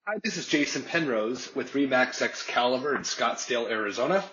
Hi, this is Jason Penrose with Remax Excalibur in Scottsdale, Arizona.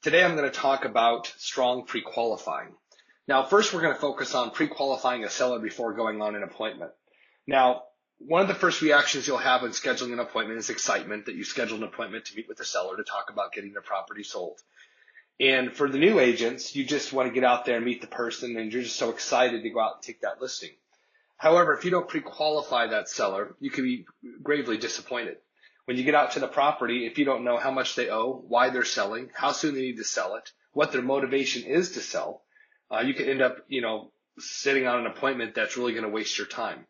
Today I'm going to talk about strong pre-qualifying. Now, first we're going to focus on pre-qualifying a seller before going on an appointment. Now, one of the first reactions you'll have when scheduling an appointment is excitement that you scheduled an appointment to meet with the seller to talk about getting their property sold. And for the new agents, you just want to get out there and meet the person, and you're just so excited to go out and take that listing. However, if you don't pre-qualify that seller, you can be gravely disappointed. When you get out to the property, if you don't know how much they owe, why they're selling, how soon they need to sell it, what their motivation is to sell, you could end up, sitting on an appointment that's really going to waste your time.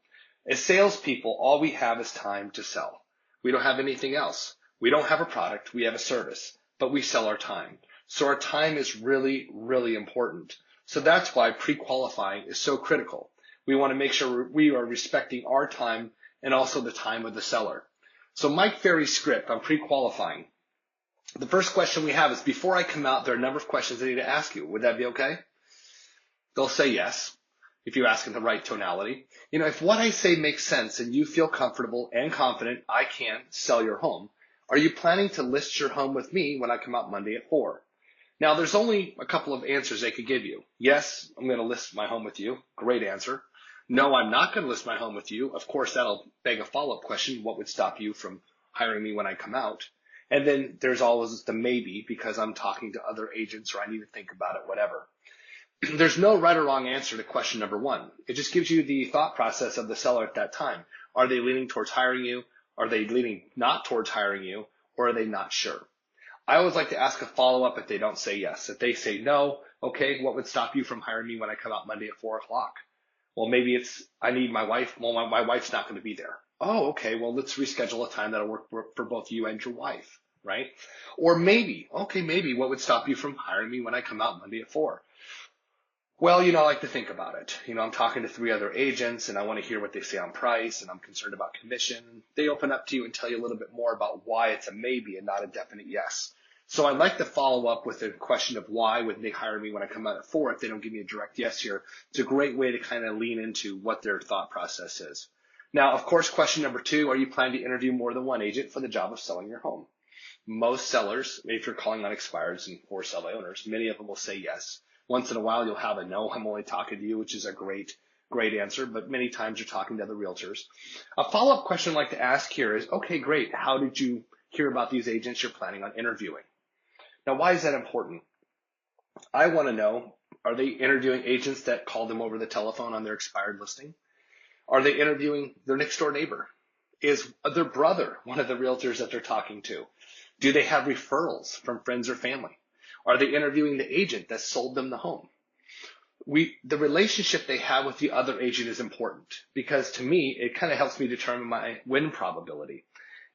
As salespeople, all we have is time to sell. We don't have anything else. We don't have a product. We have a service, but we sell our time. So our time is really, really important. So that's why pre-qualifying is so critical. We want to make sure we are respecting our time and also the time of the seller. So Mike Ferry's script on pre-qualifying. The first question we have is, before I come out, there are a number of questions I need to ask you. Would that be okay? They'll say yes, if you ask in the right tonality. If what I say makes sense and you feel comfortable and confident I can sell your home, are you planning to list your home with me when I come out Monday at 4? Now, there's only a couple of answers they could give you. Yes, I'm going to list my home with you. Great answer. No, I'm not going to list my home with you. Of course, that'll beg a follow-up question. What would stop you from hiring me when I come out? And then there's always the maybe, because I'm talking to other agents or I need to think about it, whatever. There's no right or wrong answer to question number one. It just gives you the thought process of the seller at that time. Are they leaning towards hiring you? Are they leaning not towards hiring you? Or are they not sure? I always like to ask a follow-up if they don't say yes. If they say no, okay, what would stop you from hiring me when I come out Monday at 4 o'clock? Well, maybe it's, I need my wife. Well, my wife's not going to be there. Oh, okay. Well, let's reschedule a time that'll work for both you and your wife, right? Or maybe, what would stop you from hiring me when I come out Monday at 4? Well, I like to think about it. I'm talking to 3 other agents and I want to hear what they say on price, and I'm concerned about commission. They open up to you and tell you a little bit more about why it's a maybe and not a definite yes. So I like to follow up with a question of why would they hire me when I come out at 4 if they don't give me a direct yes here. It's a great way to kind of lean into what their thought process is. Now, of course, question number 2, are you planning to interview more than one agent for the job of selling your home? Most sellers, if you're calling on expireds and for sell by owners, many of them will say yes. Once in a while, you'll have a no, I'm only talking to you, which is a great answer, but many times you're talking to other realtors. A follow-up question I'd like to ask here is, okay, great. How did you hear about these agents you're planning on interviewing? Now, why is that important? I want to know, are they interviewing agents that called them over the telephone on their expired listing? Are they interviewing their next door neighbor? Is their brother one of the realtors that they're talking to? Do they have referrals from friends or family? Are they interviewing the agent that sold them the home? The relationship they have with the other agent is important, because to me, it kind of helps me determine my win probability.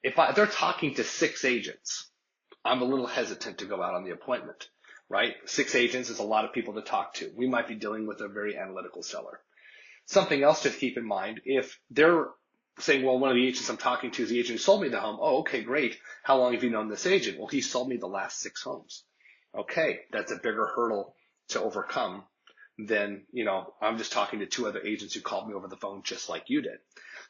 If they're talking to 6 agents, I'm a little hesitant to go out on the appointment, right? 6 agents is a lot of people to talk to. We might be dealing with a very analytical seller. Something else to keep in mind, if they're saying, well, one of the agents I'm talking to is the agent who sold me the home. Oh, okay, great. How long have you known this agent? Well, he sold me the last 6 homes. Okay, that's a bigger hurdle to overcome than, I'm just talking to 2 other agents who called me over the phone just like you did.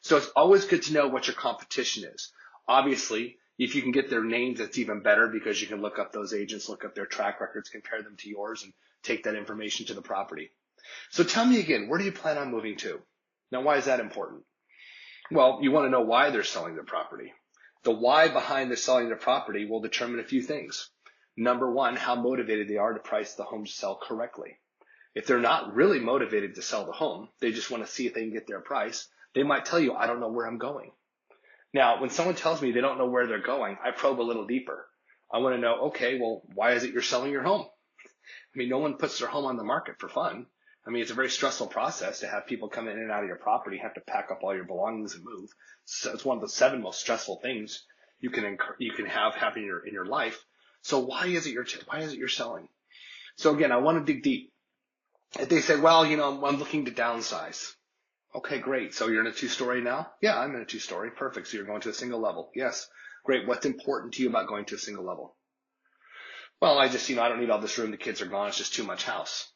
So it's always good to know what your competition is. Obviously, if you can get their names, that's even better, because you can look up those agents, look up their track records, compare them to yours, and take that information to the property. So tell me again, where do you plan on moving to? Now, why is that important? Well, you want to know why they're selling their property. The why behind the selling their property will determine a few things. Number 1, how motivated they are to price the home to sell correctly. If they're not really motivated to sell the home, they just want to see if they can get their price, they might tell you, I don't know where I'm going. Now, when someone tells me they don't know where they're going, I probe a little deeper. I want to know, okay, well, why is it you're selling your home? I mean, no one puts their home on the market for fun. I mean, it's a very stressful process to have people come in and out of your property, have to pack up all your belongings and move. So it's one of the 7 most stressful things you can have happen in your life. So why is it you're selling? So again, I want to dig deep. If they say, well, I'm looking to downsize. Okay, great. So you're in a 2-story now? Yeah, I'm in a 2-story. Perfect. So you're going to a single level. Yes. Great. What's important to you about going to a single level? Well, I just, I don't need all this room. The kids are gone. It's just too much house.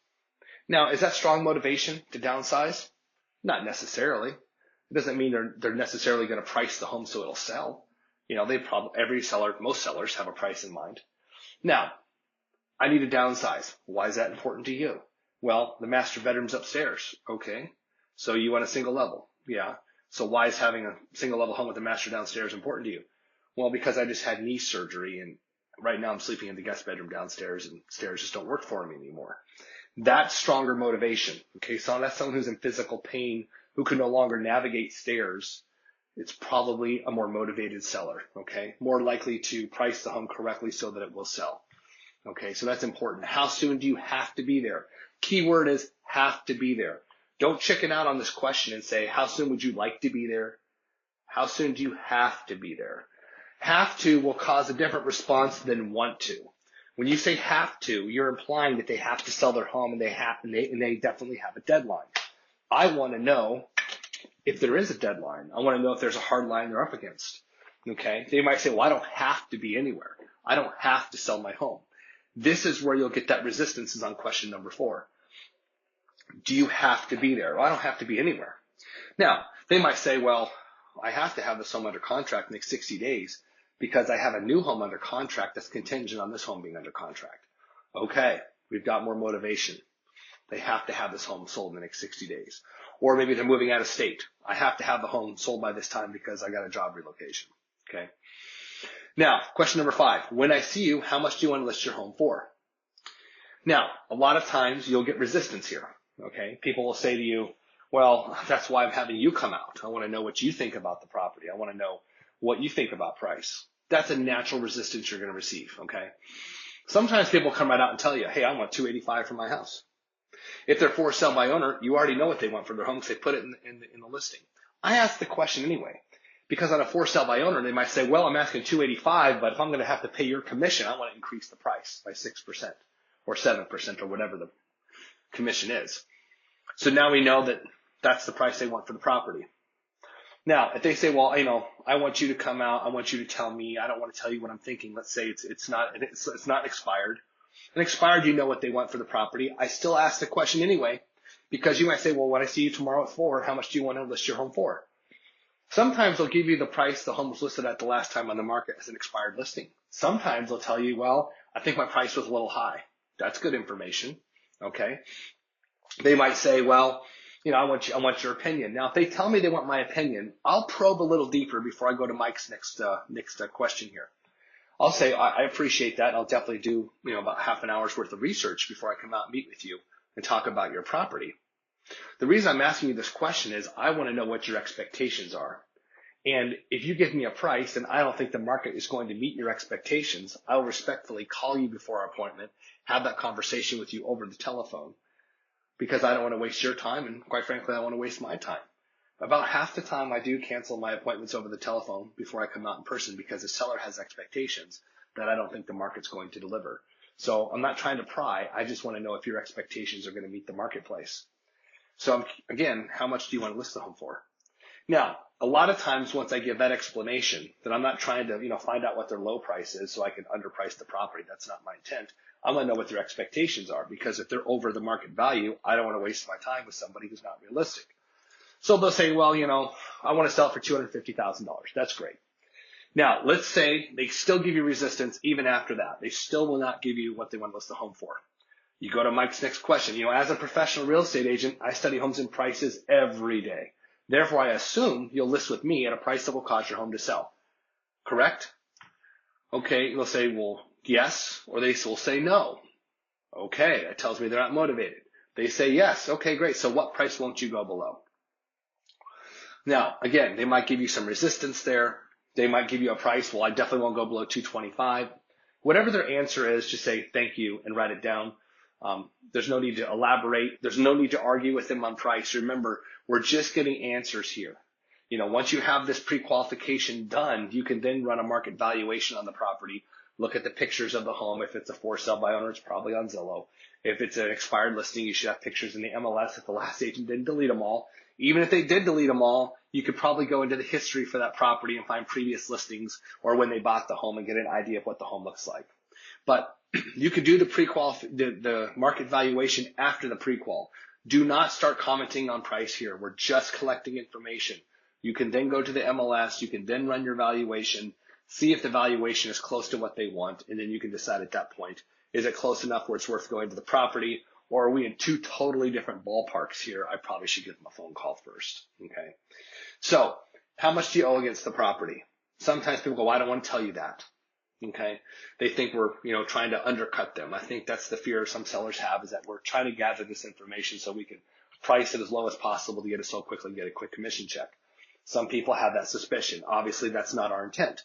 Now, is that strong motivation to downsize? Not necessarily. It doesn't mean they're necessarily going to price the home so it'll sell. Most sellers have a price in mind. Now, I need to downsize. Why is that important to you? Well, the master bedroom's upstairs. Okay. So you want a single level. Yeah. So why is having a single level home with a master downstairs important to you? Well, because I just had knee surgery and right now I'm sleeping in the guest bedroom downstairs and stairs just don't work for me anymore. That's stronger motivation. Okay. So that's someone who's in physical pain who can no longer navigate stairs. It's probably a more motivated seller. Okay. More likely to price the home correctly so that it will sell. Okay. So that's important. How soon do you have to be there? Key word is have to be there. Don't chicken out on this question and say, how soon would you like to be there? How soon do you have to be there? Have to will cause a different response than want to. When you say have to, you're implying that they have to sell their home and they definitely have a deadline. I want to know if there is a deadline. I want to know if there's a hard line they're up against. Okay. They might say, well, I don't have to be anywhere. I don't have to sell my home. This is where you'll get that resistance is on question number 4. Do you have to be there? Well, I don't have to be anywhere. Now, they might say, well, I have to have this home under contract in the next 60 days because I have a new home under contract that's contingent on this home being under contract. Okay, we've got more motivation. They have to have this home sold in the next 60 days. Or maybe they're moving out of state. I have to have the home sold by this time because I got a job relocation. Okay. Now, question number 5. When I see you, how much do you want to list your home for? Now, a lot of times you'll get resistance here. Okay. People will say to you, well, that's why I'm having you come out. I want to know what you think about the property. I want to know what you think about price. That's a natural resistance you're going to receive. Okay. Sometimes people come right out and tell you, hey, I want $285 for my house. If they're for sale by owner, you already know what they want for their home because they put it in the listing. I ask the question anyway, because on a for sale by owner, they might say, well, I'm asking $285, but if I'm going to have to pay your commission, I want to increase the price by 6% or 7% or whatever the commission is. So now we know that that's the price they want for the property. Now, if they say, well, I want you to come out, I want you to tell me, I don't want to tell you what I'm thinking. Let's say it's not expired. And expired, you know what they want for the property. I still ask the question anyway, because you might say, well, when I see you tomorrow at 4, how much do you want to list your home for? Sometimes they'll give you the price the home was listed at the last time on the market as an expired listing. Sometimes they'll tell you, well, I think my price was a little high. That's good information. Okay. They might say, well, I want your opinion. Now, if they tell me they want my opinion, I'll probe a little deeper before I go to Mike's next question here. I'll say, I appreciate that. I'll definitely do, about half an hour's worth of research before I come out and meet with you and talk about your property. The reason I'm asking you this question is I want to know what your expectations are. And if you give me a price and I don't think the market is going to meet your expectations, I will respectfully call you before our appointment, have that conversation with you over the telephone, because I don't want to waste your time, and quite frankly, I don't want to waste my time. About half the time I do cancel my appointments over the telephone before I come out in person because the seller has expectations that I don't think the market's going to deliver. So I'm not trying to pry. I just want to know if your expectations are going to meet the marketplace. So again, how much do you want to list the home for? Now, a lot of times once I give that explanation, that I'm not trying to, find out what their low price is so I can underprice the property. That's not my intent. I want to know what their expectations are, because if they're over the market value, I don't want to waste my time with somebody who's not realistic. So they'll say, well, I want to sell it for $250,000. That's great. Now, let's say they still give you resistance even after that. They still will not give you what they want to list the home for. You go to Mike's next question. As a professional real estate agent, I study homes and prices every day. Therefore, I assume you'll list with me at a price that will cause your home to sell. Correct? Okay, they'll say, well, yes, or they will say no. Okay, that tells me they're not motivated. They say yes. Okay, great. So what price won't you go below? Now, again, they might give you some resistance there. They might give you a price. Well, I definitely won't go below $225. Whatever their answer is, just say thank you and write it down. There's no need to elaborate. There's no need to argue with them on price. Remember, we're just getting answers here. Once you have this pre-qualification done, you can then run a market valuation on the property. Look at the pictures of the home. If it's a for sale by owner, it's probably on Zillow. If it's an expired listing, you should have pictures in the MLS if the last agent didn't delete them all. Even if they did delete them all, you could probably go into the history for that property and find previous listings or when they bought the home and get an idea of what the home looks like. But you could do the market valuation after the pre-qual. Do not start commenting on price here. We're just collecting information. You can then go to the MLS. You can then run your valuation. See if the valuation is close to what they want, and then you can decide at that point, is it close enough where it's worth going to the property, or are we in two totally different ballparks here? I probably should give them a phone call first. Okay. So how much do you owe against the property? Sometimes people go, well, I don't want to tell you that. Okay. They think we're, trying to undercut them. I think that's the fear some sellers have, is that we're trying to gather this information so we can price it as low as possible to get it sold quickly and get a quick commission check. Some people have that suspicion. Obviously, that's not our intent.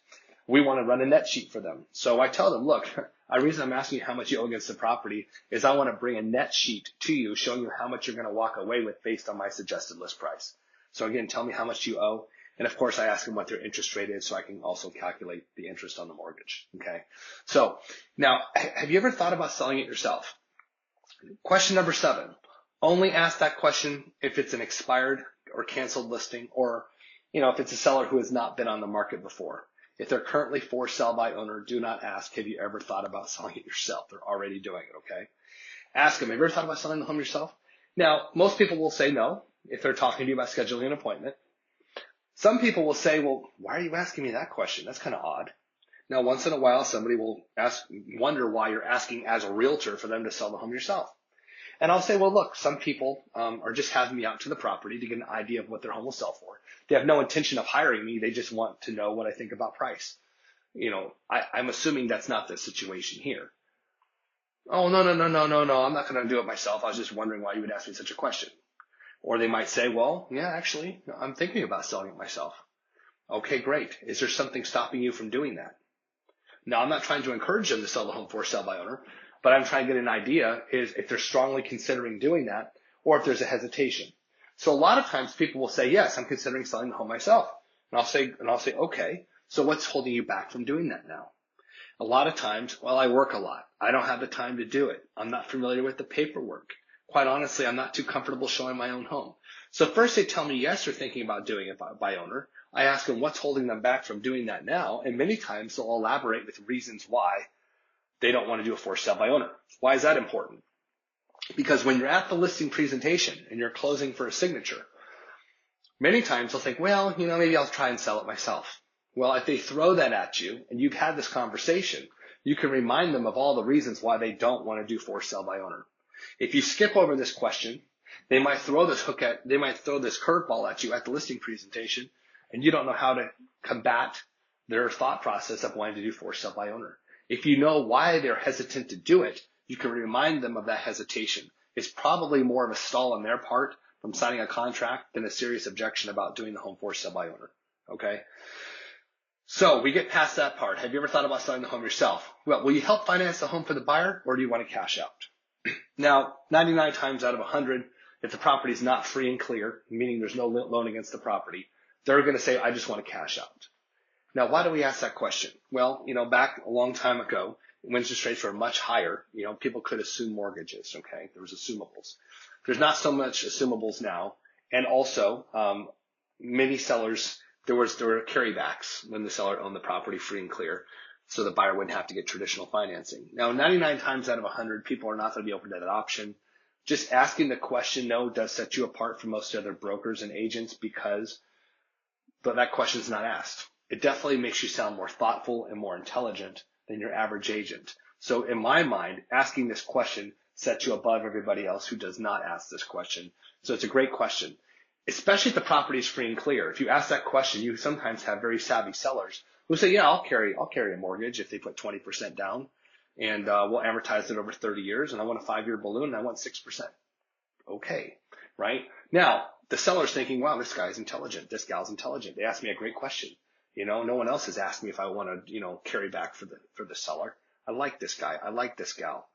We want to run a net sheet for them. So I tell them, look, the reason I'm asking you how much you owe against the property is I want to bring a net sheet to you showing you how much you're going to walk away with based on my suggested list price. So again, tell me how much you owe. And of course, I ask them what their interest rate is so I can also calculate the interest on the mortgage. Okay. So now, have you ever thought about selling it yourself? Question number 7. Only ask that question if it's an expired or canceled listing, or, if it's a seller who has not been on the market before. If they're currently for sale by owner, do not ask, have you ever thought about selling it yourself? They're already doing it. Okay. Ask them, have you ever thought about selling the home yourself? Now, most people will say no if they're talking to you about scheduling an appointment. Some people will say, well, why are you asking me that question? That's kind of odd. Now, once in a while, somebody will wonder why you're asking as a realtor for them to sell the home yourself. And I'll say, well, look, some people are just having me out to the property to get an idea of what their home will sell for. They have no intention of hiring me. They just want to know what I think about price. I'm assuming that's not the situation here. Oh, no. I'm not going to do it myself. I was just wondering why you would ask me such a question. Or they might say, well, yeah, actually, I'm thinking about selling it myself. Okay, great. Is there something stopping you from doing that? Now, I'm not trying to encourage them to sell the home for sale by owner, but I'm trying to get an idea is if they're strongly considering doing that, or if there's a hesitation. So a lot of times people will say, yes, I'm considering selling the home myself. And I'll say, okay, so what's holding you back from doing that now? A lot of times, well, I work a lot. I don't have the time to do it. I'm not familiar with the paperwork. Quite honestly, I'm not too comfortable showing my own home. So first they tell me, yes, they're thinking about doing it by owner. I ask them what's holding them back from doing that now. And many times they'll elaborate with reasons why they don't want to do a for sale by owner. Why is that important? Because when you're at the listing presentation and you're closing for a signature, many times they'll think, well, maybe I'll try and sell it myself. Well, if they throw that at you and you've had this conversation, you can remind them of all the reasons why they don't want to do for sale by owner. If you skip over this question, they might throw this curveball at you at the listing presentation, and you don't know how to combat their thought process of wanting to do for sale by owner. If you know why they're hesitant to do it, you can remind them of that hesitation. It's probably more of a stall on their part from signing a contract than a serious objection about doing the home for sale by owner. Okay? So we get past that part. Have you ever thought about selling the home yourself? Well, will you help finance the home for the buyer, or do you want to cash out? Now, 99 times out of 100, if the property is not free and clear, meaning there's no loan against the property, they're going to say, I just want to cash out. Now, why do we ask that question? Well, back a long time ago, when interest rates were much higher, people could assume mortgages, okay? There was assumables. There's not so much assumables now. And also, many sellers, there were carrybacks when the seller owned the property free and clear, so the buyer wouldn't have to get traditional financing. Now, 99 times out of 100, people are not going to be open to that option. Just asking the question, no, does set you apart from most other brokers and agents because that question is not asked. It definitely makes you sound more thoughtful and more intelligent than your average agent. So in my mind, asking this question sets you above everybody else who does not ask this question. So it's a great question, especially if the property is free and clear. If you ask that question, you sometimes have very savvy sellers who say, yeah, I'll carry a mortgage if they put 20% down, and we'll amortize it over 30 years, and I want a 5-year balloon, and I want 6%. Okay, right? Now, the seller's thinking, wow, this guy's intelligent. This gal's intelligent. They asked me a great question. No one else has asked me if I want to, carry back for the seller. I like this guy. I like this gal.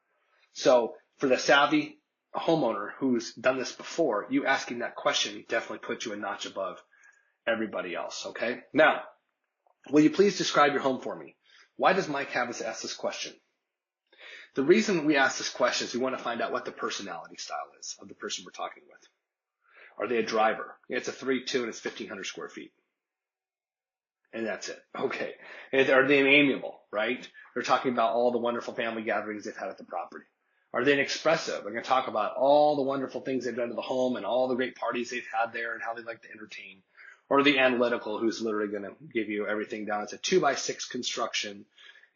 So for the savvy homeowner who's done this before, you asking that question definitely puts you a notch above everybody else. Okay. Now, will you please describe your home for me? Why does Mike have us ask this question? The reason we ask this question is we want to find out what the personality style is of the person we're talking with. Are they a driver? It's a 3-2 and it's 1,500 square feet. And that's it. Okay. And are they amiable, right? They're talking about all the wonderful family gatherings they've had at the property. Are they expressive? They're going to talk about all the wonderful things they've done to the home and all the great parties they've had there and how they like to entertain. Or the analytical, who's literally going to give you everything down. It's a 2x6 construction,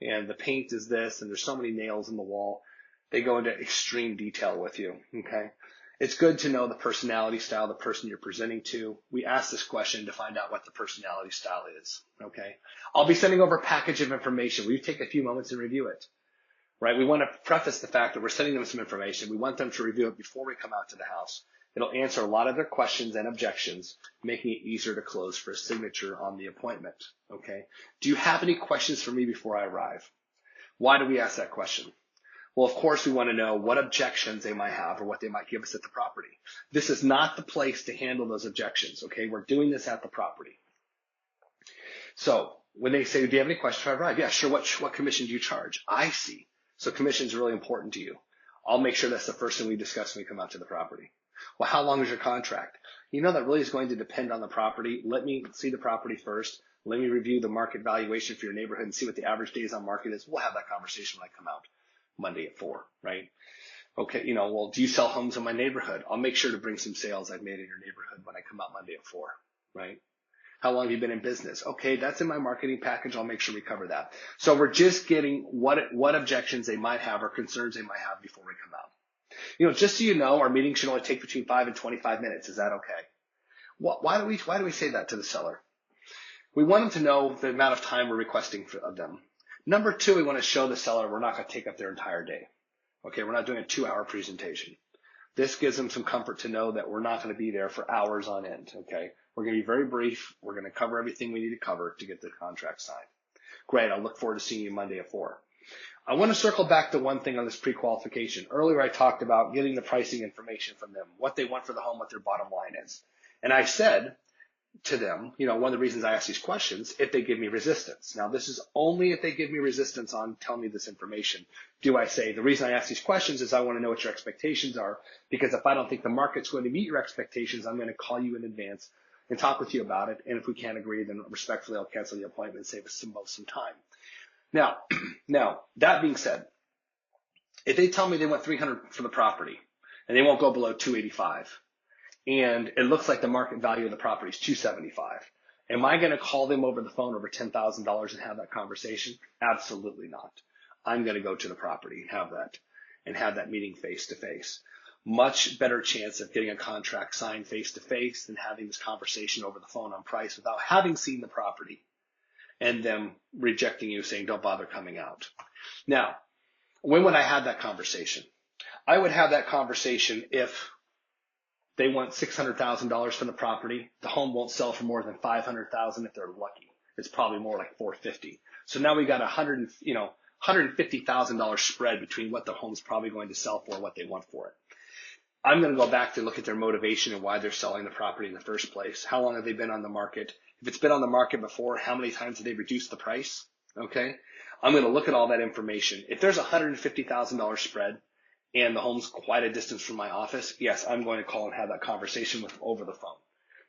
and the paint is this, and there's so many nails in the wall. They go into extreme detail with you, okay? It's good to know the personality style, the person you're presenting to. We ask this question to find out what the personality style is, okay? I'll be sending over a package of information. Will you take a few moments and review it, right? We want to preface the fact that we're sending them some information. We want them to review it before we come out to the house. It'll answer a lot of their questions and objections, making it easier to close for a signature on the appointment, okay? Do you have any questions for me before I arrive? Why do we ask that question? Well, of course, we want to know what objections they might have or what they might give us at the property. This is not the place to handle those objections, okay? We're doing this at the property. So when they say, do you have any questions before I arrive? Yeah, sure. What commission do you charge? I see. So commission is really important to you. I'll make sure that's the first thing we discuss when we come out to the property. Well, how long is your contract? You know, that really is going to depend on the property. Let me see the property first. Let me review the market valuation for your neighborhood and see what the average days on market is. We'll have that conversation when I come out Monday at 4, right? Okay, you know, well, do you sell homes in my neighborhood? I'll make sure to bring some sales I've made in your neighborhood when I come out Monday at 4, right? How long have you been in business? Okay, that's in my marketing package. I'll make sure we cover that. So we're just getting what objections they might have or concerns they might have before we come out. You know, just so you know, our meeting should only take between 5 and 25 minutes. Is that okay? Why do we say that to the seller? We want them to know the amount of time we're requesting of them. Number 2, we want to show the seller we're not going to take up their entire day. Okay, we're not doing a 2-hour presentation. This gives them some comfort to know that we're not going to be there for hours on end. Okay, we're going to be very brief. We're going to cover everything we need to cover to get the contract signed. Great. I'll look forward to seeing you Monday at 4. I want to circle back to one thing on this pre-qualification. Earlier, I talked about getting the pricing information from them, what they want for the home, what their bottom line is. And I said to them, you know, one of the reasons I ask these questions, if they give me resistance. Now, this is only if they give me resistance on telling me this information. Do I say, the reason I ask these questions is I want to know what your expectations are, because if I don't think the market's going to meet your expectations, I'm going to call you in advance and talk with you about it. And if we can't agree, then respectfully, I'll cancel the appointment and save us both some time. Now, that being said, if they tell me they want $300 for the property and they won't go below $285, and it looks like the market value of the property is $275, am I going to call them over the phone over $10,000 and have that conversation? Absolutely not. I'm going to go to the property and have that meeting face to face. Much better chance of getting a contract signed face to face than having this conversation over the phone on price without having seen the property and them rejecting you, saying, don't bother coming out. Now, when would I have that conversation? I would have that conversation if they want $600,000 for the property. The home won't sell for more than $500,000 if they're lucky. It's probably more like $450,000. So now we got $150,000 spread between what the home's probably going to sell for and what they want for it. I'm going to go back to look at their motivation and why they're selling the property in the first place. How long have they been on the market? If it's been on the market before, how many times have they reduced the price? Okay. I'm going to look at all that information. If there's a $150,000 spread and the home's quite a distance from my office, yes, I'm going to call and have that conversation with them over the phone.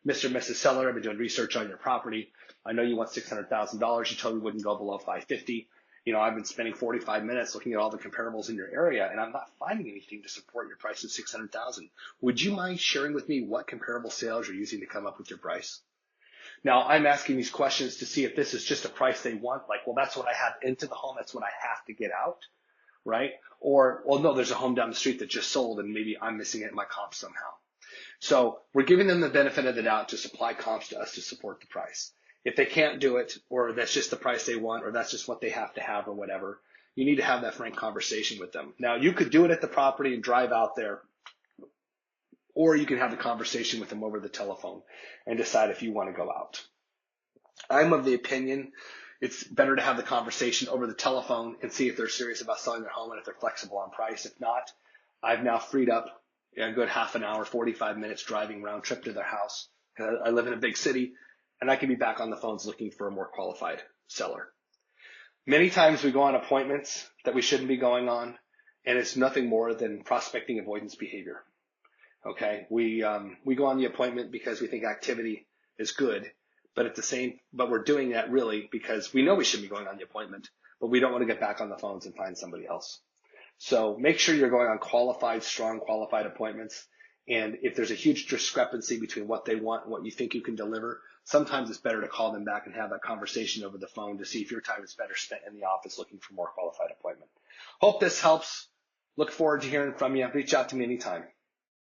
Mr. and Mrs. Seller, I've been doing research on your property. I know you want $600,000. You told me you wouldn't go below $550,000. You know, I've been spending 45 minutes looking at all the comparables in your area, and I'm not finding anything to support your price of $600,000. Would you mind sharing with me what comparable sales you're using to come up with your price? Now, I'm asking these questions to see if this is just a price they want, like, well, that's what I have into the home, that's what I have to get out, right? Or, well, no, there's a home down the street that just sold, and maybe I'm missing it in my comps somehow. So we're giving them the benefit of the doubt to supply comps to us to support the price. If they can't do it, or that's just the price they want, or that's just what they have to have, or whatever, you need to have that frank conversation with them. Now, you could do it at the property and drive out there, or you can have a conversation with them over the telephone and decide if you want to go out. I'm of the opinion it's better to have the conversation over the telephone and see if they're serious about selling their home and if they're flexible on price. If not, I've now freed up a good half an hour, 45 minutes driving round trip to their house. I live in a big city, and I can be back on the phones looking for a more qualified seller. Many times we go on appointments that we shouldn't be going on, and it's nothing more than prospecting avoidance behavior. Okay, we go on the appointment because we think activity is good, but we're doing that really because we know we shouldn't be going on the appointment, but we don't want to get back on the phones and find somebody else. So make sure you're going on strong qualified appointments. And if there's a huge discrepancy between what they want and what you think you can deliver, sometimes it's better to call them back and have that conversation over the phone to see if your time is better spent in the office looking for more qualified appointment. Hope this helps. Look forward to hearing from you. Reach out to me anytime.